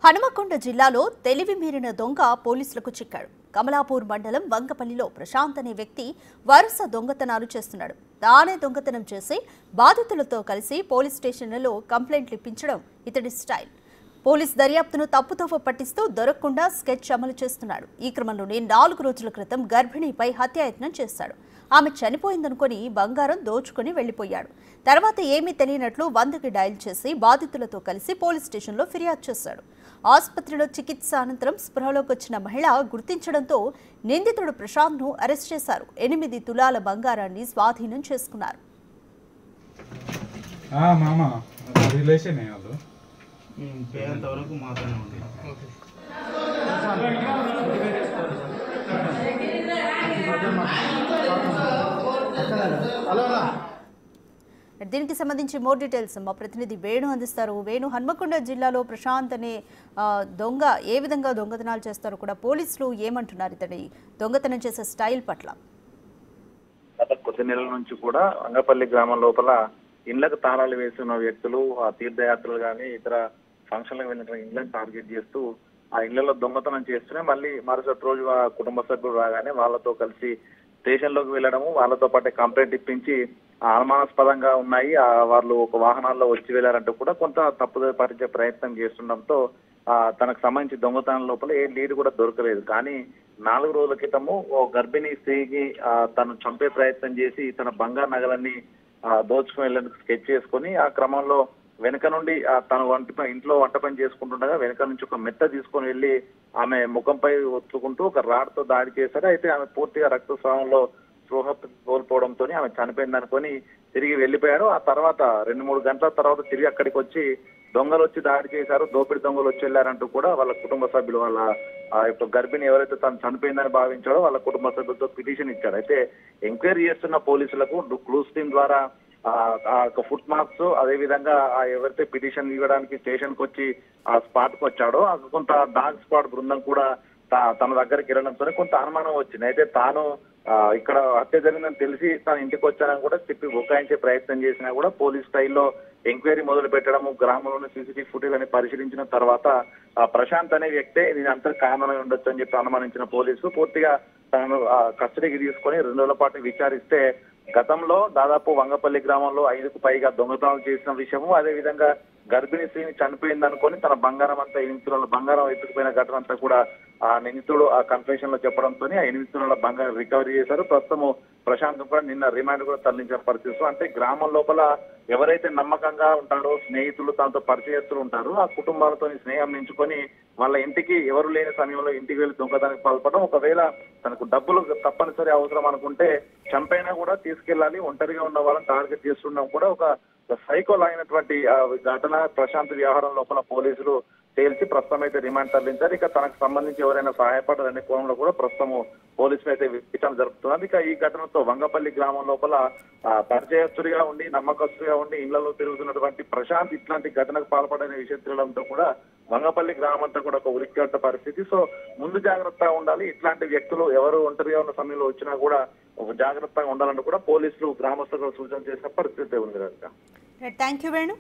హనుమకొండ జిల్లాలో తెలివి మీరిన దొంగ పోలీసులకు చిక్కాడు. కమలాపూర్ మండలం వంగపల్లిలో ప్రశాంత్ అనే వ్యక్తి వరుస దొంగతనాలు చేస్తున్నాడు. తానే దొంగతనం చేసి బాధితులతో కలిసి పోలీస్ స్టేషన్లలో కంప్లైంట్లు ఇప్పించడం ఇతడి స్టైల్. పోలీస్ దర్యాప్తును తప్పుతోవ పట్టిస్తూ దొరకకుండా స్కెచ్ అమలు చేస్తున్నాడు. ఈ క్రమంలోనే 4 రోజుల క్రితం గర్భిణిపై హత్యాయత్నం చేశాడు. ఆమె చనిపోయిందనుకుని బంగారం దోచుకుని వెళ్లిపోయాడు. తర్వాత ఏమీ తెలియనట్లు 100కి డయల్ చేసి బాధితులతో కలిసి పోలీస్ స్టేషన్లో ఫిర్యాదు చేశాడు. ఆసుపత్రిలో చికిత్స అనంతరం స్పృహలోకి వచ్చిన మహిళ గుర్తించడంతో నిందితుడు ప్రశాంత్ను అరెస్ట్ చేశారు. 8 తులాల బంగారాన్ని స్వాధీనం చేసుకున్నారు. దీనికి సంబంధించి మోర్ డీటెయిల్స్ మా ప్రతినిధి వేణు అందిస్తారు. వేణు, హన్మకొండ జిల్లాలో ప్రశాంత్ అనే దొంగ ఏ విధంగా దొంగతనాలు చేస్తారో కూడా పోలీసులు ఏమంటున్నారు ఇతడి దొంగతనం చేసే స్టైల్ పట్ల? గత కొద్ది నెలల నుంచి కూడా వంగపల్లి గ్రామం లోపల ఇళ్లకు తాళాలు వేసిన వ్యక్తులు ఆ తీర్థయాత్రలు కానీ ఇతర ఫంక్షన్లకు వెళ్ళిన ఇళ్లను టార్గెట్ చేస్తూ ఆ ఇళ్లలో దొంగతనం చేస్తూనే మళ్ళీ మరుసటి రోజు ఆ కుటుంబ సభ్యులు రాగానే వాళ్ళతో కలిసి స్టేషన్ లోకి వెళ్ళడము, వాళ్ళతో పాటు కంప్లైంట్ ఇప్పించి అనుమానాస్పదంగా ఉన్నాయి, వాళ్ళు ఒక వాహనాల్లో వచ్చి వెళ్ళారంటూ కూడా కొంత తప్పుదో పట్టించే ప్రయత్నం చేస్తుండడంతో తనకు సంబంధించి దొంగతనం లోపల ఏ లీడ్ కూడా దొరకలేదు. కానీ 4 రోజుల క్రితము ఓ గర్భిణీ స్త్రీకి తను చంపే ప్రయత్నం చేసి తన బంగారు నగలన్నీ దోచుకుని వెళ్ళేందుకు స్కెచ్ చేసుకుని ఆ క్రమంలో వెనక నుండి తను ఇంట్లో వంట పని చేసుకుంటుండగా వెనక నుంచి ఒక మెత్త తీసుకొని వెళ్ళి ఆమె ముఖంపై ఒత్తుకుంటూ ఒక రాడ్తో దాడి చేశారు. అయితే ఆమె పూర్తిగా రక్తస్రావంలో స్పృహ కోల్పోవడంతో ఆమె చనిపోయింది అనుకొని తిరిగి వెళ్ళిపోయారు. ఆ తర్వాత 2-3 గంటల తర్వాత తిరిగి అక్కడికి వచ్చి దొంగలు వచ్చి దాడి చేశారు, దోపిడి దొంగలు వచ్చి వెళ్ళారంటూ కూడా వాళ్ళ కుటుంబ సభ్యులు వాళ్ళ యొక్క గర్భిణి ఎవరైతే తను చనిపోయిందని భావించాడో వాళ్ళ కుటుంబ సభ్యులతో పిటిషన్ ఇచ్చారు. అయితే ఎంక్వైరీ చేస్తున్న పోలీసులకు క్లూస్ టీమ్ ద్వారా ఫుట్ మార్క్స్ అదే విధంగా ఎవరైతే పిటిషన్ ఇవ్వడానికి స్టేషన్ కు వచ్చి ఆ స్పాట్ కు వచ్చాడో కొంత డాగ్ స్క్వాడ్ బృందం కూడా తన దగ్గరికి వెళ్ళడంతో కొంత అనుమానం వచ్చింది. అయితే తాను ఇక్కడ హత్య జరిగిందని తెలిసి తన ఇంటికి వచ్చానని కూడా చెప్పి బుకాయించే ప్రయత్నం చేసినా కూడా పోలీస్ స్టైల్లో ఎంక్వైరీ మొదలు పెట్టడము, గ్రామంలోని సీసీటీవీ ఫుటేజ్ అని పరిశీలించిన తర్వాత ప్రశాంత్ అనే వ్యక్తే దీని అంతా కారణమై ఉండొచ్చు అని చెప్పి అనుమానించిన పోలీసులు పూర్తిగా తనను కస్టడీకి తీసుకొని 2 రోజుల పాటు విచారిస్తే గతంలో దాదాపు వంగపల్లి గ్రామంలో 5కు పైగా దొంగతనాలు చేసిన విషయము, అదే విధంగా గర్భిణీ స్త్రీని చనిపోయింది అనుకొని తన బంగారం అంతా 8 తులాల బంగారం ఎత్తుకుపోయిన ఘటన అంతా కూడా ఆ నిందితుడు ఆ కన్ఫెషన్ లో చెప్పడంతో ఆ 8 తులాల బంగారం రికవరీ చేశారు. ప్రస్తుతం ప్రశాంత్ కూడా నిన్న రిమాండ్ కూడా తరలించిన పరిస్థితులు. అంటే గ్రామం లోపల ఎవరైతే నమ్మకంగా ఉంటారో స్నేహితులు తనతో పరిచయస్తులు ఉంటారో ఆ కుటుంబాలతో స్నేహం ఎంచుకొని వాళ్ళ ఇంటికి ఎవరు లేని సమయంలో ఇంటికి వెళ్ళి దొంగతనానికి పాల్పడడం, ఒకవేళ తనకు డబ్బులు తప్పనిసరి అవసరం అనుకుంటే చంపైనా కూడా తీసుకెళ్లాలి, ఒంటరిగా ఉన్న వాళ్ళని టార్గెట్ చేస్తుండడం కూడా ఒక సైకోల్ అయినటువంటి ఘటన ప్రశాంత్ వ్యవహారం లోపల పోలీసులు తేల్చి ప్రస్తుతం అయితే రిమాండ్ తరలించారు. ఇక తనకు సంబంధించి ఎవరైనా సహాయపడారనే కోణంలో కూడా ప్రస్తుతం పోలీసులు అయితే విచారణ జరుపుతున్నారు. ఇక ఈ ఘటనతో వంగపల్లి గ్రామం లోపల పరిచయస్తుడిగా ఉండి నమ్మకస్తుడిగా ఉండి ఇళ్లలో తిరుగుతున్నటువంటి ప్రశాంత్ ఇట్లాంటి ఘటనకు పాల్పడనే విషయం తెలియడంతో కూడా వంగపల్లి గ్రామం అంతా కూడా ఒక ఉలిక్కిపడ్డ పరిస్థితి. సో ముందు జాగ్రత్తగా ఉండాలి, ఇట్లాంటి వ్యక్తులు ఎవరు ఒంటరిగా ఉన్న సమయంలో వచ్చినా కూడా జాగ్రత్తగా ఉండాలని కూడా పోలీసులు గ్రామస్తులకు సూచన చేసిన పరిస్థితి ఉంది. Thank you Venu.